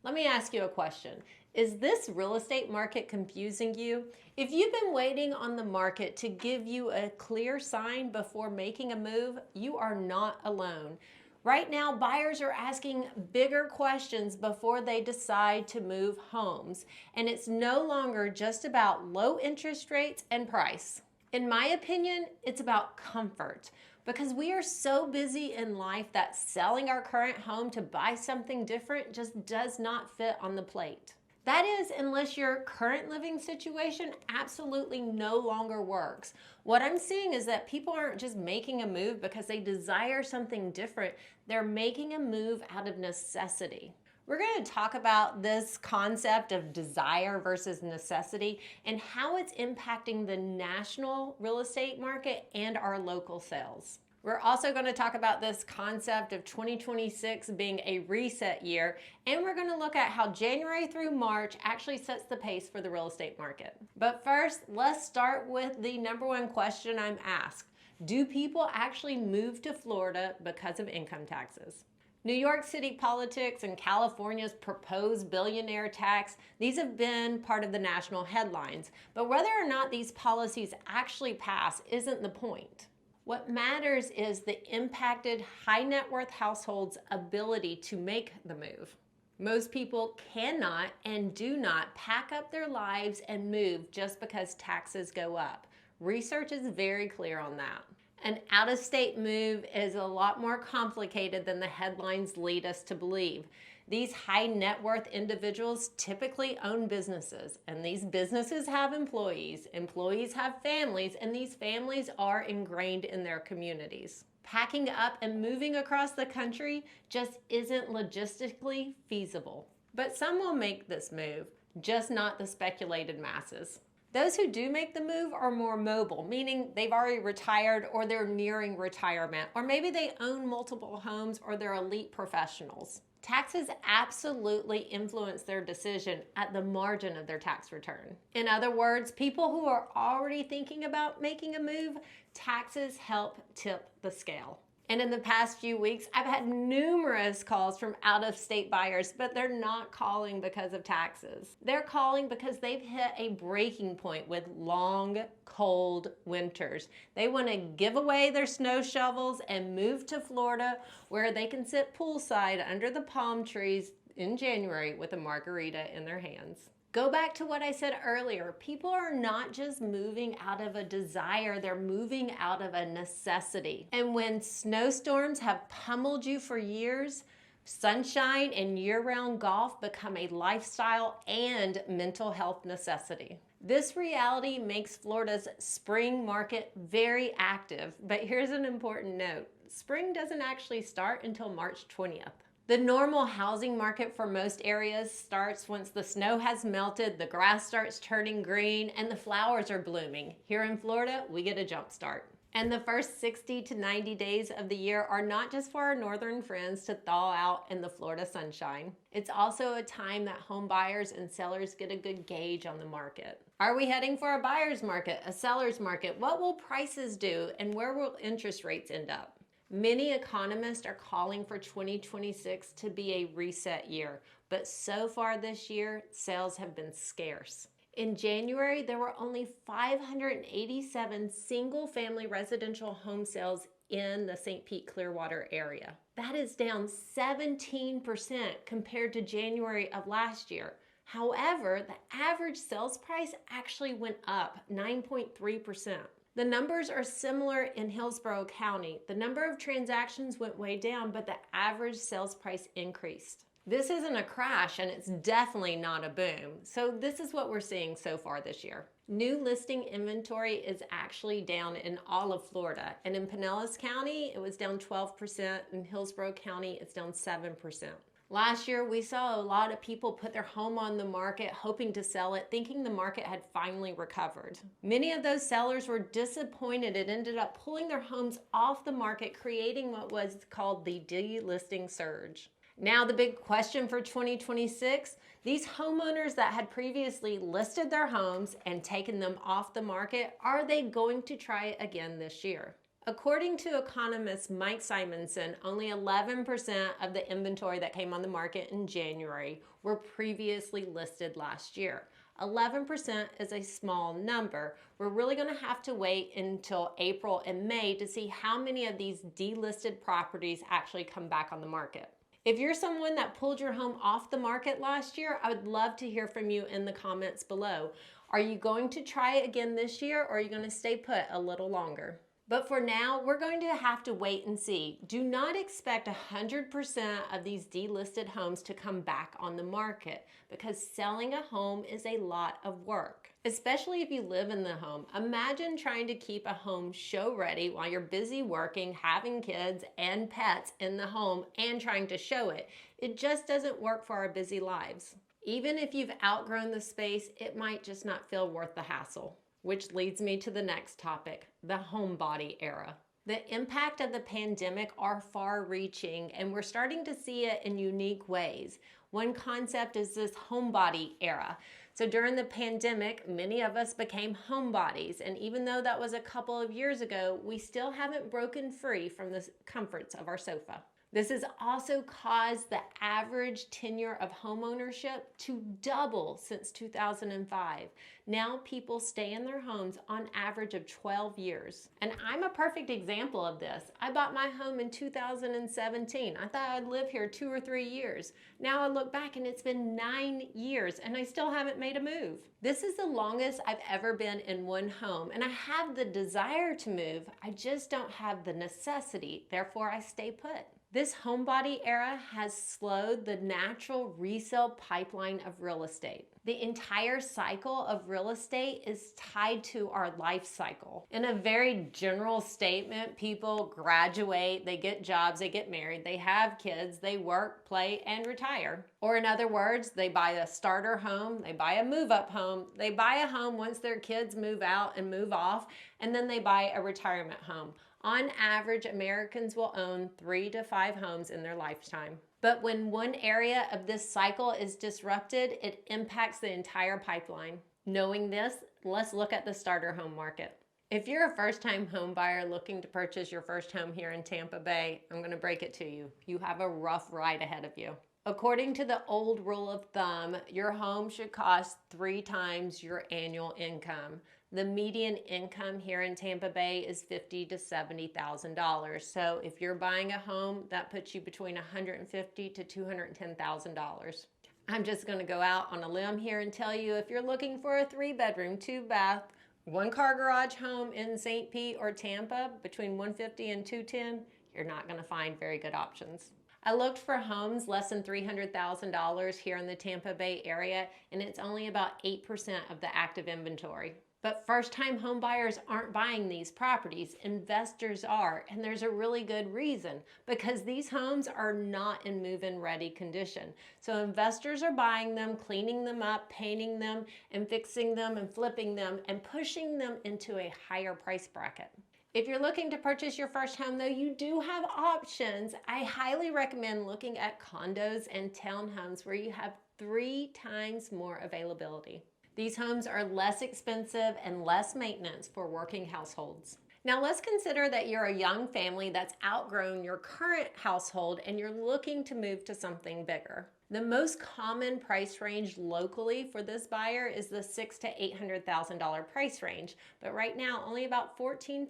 Let me ask you a question. Is this real estate market confusing you? If you've been waiting on the market to give you a clear sign before making a move, you are not alone. Right now, buyers are asking bigger questions before they decide to move homes, and it's no longer just about low interest rates and price. In my opinion, it's about comfort, because we are so busy in life that selling our current home to buy something different just does not fit on the plate. That is, unless your current living situation absolutely no longer works. What I'm seeing is that people aren't just making a move because they desire something different. They're making a move out of necessity. We're going to talk about this concept of desire versus necessity and how it's impacting the national real estate market and our local sales. We're also going to talk about this concept of 2026 being a reset year, and we're going to look at how January through March actually sets the pace for the real estate market. But first, let's start with the number one question I'm asked. Do people actually move to Florida because of income taxes? New York City politics and California's proposed billionaire tax, these have been part of the national headlines. But whether or not these policies actually pass isn't the point. What matters is the impacted high net worth households' ability to make the move. Most people cannot and do not pack up their lives and move just because taxes go up. Research is very clear on that. An out-of-state move is a lot more complicated than the headlines lead us to believe. These high net worth individuals typically own businesses, and these businesses have employees. Employees have families, and these families are ingrained in their communities. Packing up and moving across the country just isn't logistically feasible. But some will make this move, just not the speculated masses. Those who do make the move are more mobile, meaning they've already retired or they're nearing retirement, or maybe they own multiple homes or they're elite professionals. Taxes absolutely influence their decision at the margin of their tax return. In other words, people who are already thinking about making a move, taxes help tip the scale. And in the past few weeks, I've had numerous calls from out-of-state buyers, but they're not calling because of taxes. They're calling because they've hit a breaking point with long, cold winters. They want to give away their snow shovels and move to Florida, where they can sit poolside under the palm trees in January with a margarita in their hands. Go back to what I said earlier. People are not just moving out of a desire, they're moving out of a necessity. And when snowstorms have pummeled you for years, sunshine and year-round golf become a lifestyle and mental health necessity. This reality makes Florida's spring market very active, but here's an important note. Spring doesn't actually start until March 20th. The normal housing market for most areas starts once the snow has melted, the grass starts turning green, and the flowers are blooming. Here in Florida, we get a jump start. And the first 60 to 90 days of the year are not just for our northern friends to thaw out in the Florida sunshine. It's also a time that home buyers and sellers get a good gauge on the market. Are we heading for a buyer's market, a seller's market? What will prices do, and where will interest rates end up? Many economists are calling for 2026 to be a reset year, but so far this year, sales have been scarce. In January, there were only 587 single-family residential home sales in the St. Pete Clearwater area. That is down 17% compared to January of last year. However, the average sales price actually went up 9.3%. The numbers are similar in Hillsborough County. The number of transactions went way down, but the average sales price increased. This isn't a crash, and it's definitely not a boom. So this is what we're seeing so far this year. New listing inventory is actually down in all of Florida. And in Pinellas County, it was down 12%. In Hillsborough County, it's down 7%. Last year, we saw a lot of people put their home on the market hoping to sell it, thinking the market had finally recovered. Many of those sellers were disappointed and ended up pulling their homes off the market, creating what was called the delisting surge. Now the big question for 2026, these homeowners that had previously listed their homes and taken them off the market, are they going to try it again this year? According to economist Mike Simonson, only 11% of the inventory that came on the market in January were previously listed last year. 11% is a small number. We're really going to have to wait until April and May to see how many of these delisted properties actually come back on the market. If you're someone that pulled your home off the market last year, I would love to hear from you in the comments below. Are you going to try it again this year, or are you going to stay put a little longer? But for now, we're going to have to wait and see. Do not expect 100% of these delisted homes to come back on the market, because selling a home is a lot of work, especially if you live in the home. Imagine trying to keep a home show ready while you're busy working, having kids and pets in the home, and trying to show it. It just doesn't work for our busy lives. Even if you've outgrown the space, it might just not feel worth the hassle. Which leads me to the next topic, the homebody era. The impact of the pandemic are far-reaching, and we're starting to see it in unique ways. One concept is this homebody era. So during the pandemic, many of us became homebodies, and even though that was a couple of years ago, we still haven't broken free from the comforts of our sofa. This has also caused the average tenure of homeownership to double since 2005. Now people stay in their homes on average of 12 years. And I'm a perfect example of this. I bought my home in 2017. I thought I'd live here 2 or 3 years. Now I look back and it's been 9 years and I still haven't made a move. This is the longest I've ever been in one home, and I have the desire to move. I just don't have the necessity. Therefore, I stay put. This homebody era has slowed the natural resale pipeline of real estate. The entire cycle of real estate is tied to our life cycle. In a very general statement, people graduate, they get jobs, they get married, they have kids, they work, play, and retire. Or in other words, they buy a starter home, they buy a move-up home, they buy a home once their kids move out and move off, and then they buy a retirement home. On average, Americans will own 3 to 5 homes in their lifetime. But when one area of this cycle is disrupted, it impacts the entire pipeline. Knowing this, let's look at the starter home market. If you're a first-time home buyer looking to purchase your first home here in Tampa Bay, I'm going to break it to you. You have a rough ride ahead of you. According to the old rule of thumb, your home should cost 3 times your annual income. The median income here in Tampa Bay is $50,000 to $70,000. So if you're buying a home, that puts you between $150,000 to $210,000. I'm just going to go out on a limb here and tell you, if you're looking for a 3-bedroom, 2-bath, 1-car garage home in St. Pete or Tampa between $150,000 and $210,000, you're not going to find very good options. I looked for homes less than $300,000 here in the Tampa Bay area, and it's only about 8% of the active inventory. But first-time home buyers aren't buying these properties. Investors are, and there's a really good reason, because these homes are not in move-in ready condition. So investors are buying them, cleaning them up, painting them, and fixing them and flipping them and pushing them into a higher price bracket. If you're looking to purchase your first home, though, you do have options. I highly recommend looking at condos and townhomes where you have 3 times more availability. These homes are less expensive and less maintenance for working households. Now let's consider that you're a young family that's outgrown your current household and you're looking to move to something bigger. The most common price range locally for this buyer is the $600,000 to $800,000 price range, but right now only about 14%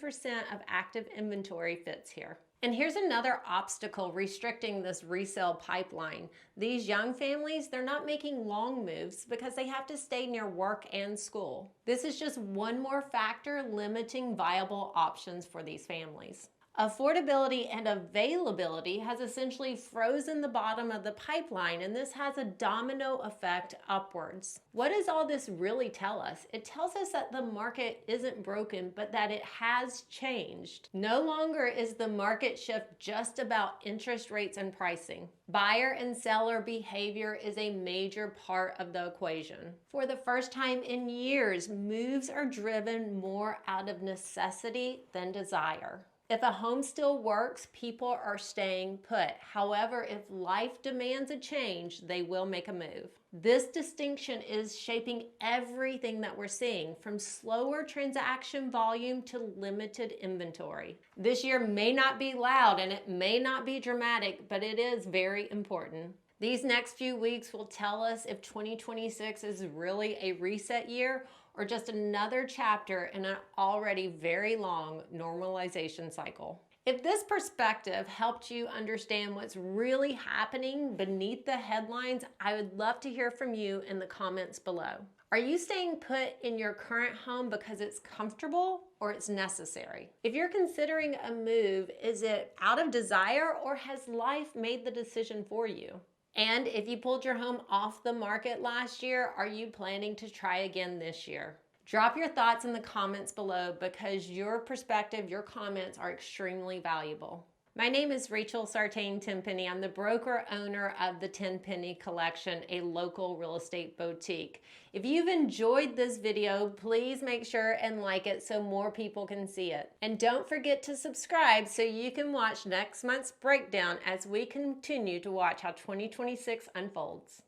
of active inventory fits here. And here's another obstacle restricting this resale pipeline. These young families, they're not making long moves because they have to stay near work and school. This is just one more factor limiting viable options for these families. Affordability and availability has essentially frozen the bottom of the pipeline, and this has a domino effect upwards. What does all this really tell us? It tells us that the market isn't broken, but that it has changed. No longer is the market shift just about interest rates and pricing. Buyer and seller behavior is a major part of the equation. For the first time in years, moves are driven more out of necessity than desire. If a home still works, people are staying put. However, if life demands a change, they will make a move. This distinction is shaping everything that we're seeing, from slower transaction volume to limited inventory. This year may not be loud and it may not be dramatic, but it is very important. These next few weeks will tell us if 2026 is really a reset year or just another chapter in an already very long normalization cycle. If this perspective helped you understand what's really happening beneath the headlines, I would love to hear from you in the comments below. Are you staying put in your current home because it's comfortable or it's necessary? If you're considering a move, is it out of desire or has life made the decision for you? And if you pulled your home off the market last year, are you planning to try again this year? Drop your thoughts in the comments below because your perspective, your comments are extremely valuable. My name is Rachel Sartain Tenpenny. I'm the broker owner of the Tenpenny Collection, a local real estate boutique. If you've enjoyed this video, please make sure and like it so more people can see it. And don't forget to subscribe so you can watch next month's breakdown as we continue to watch how 2026 unfolds.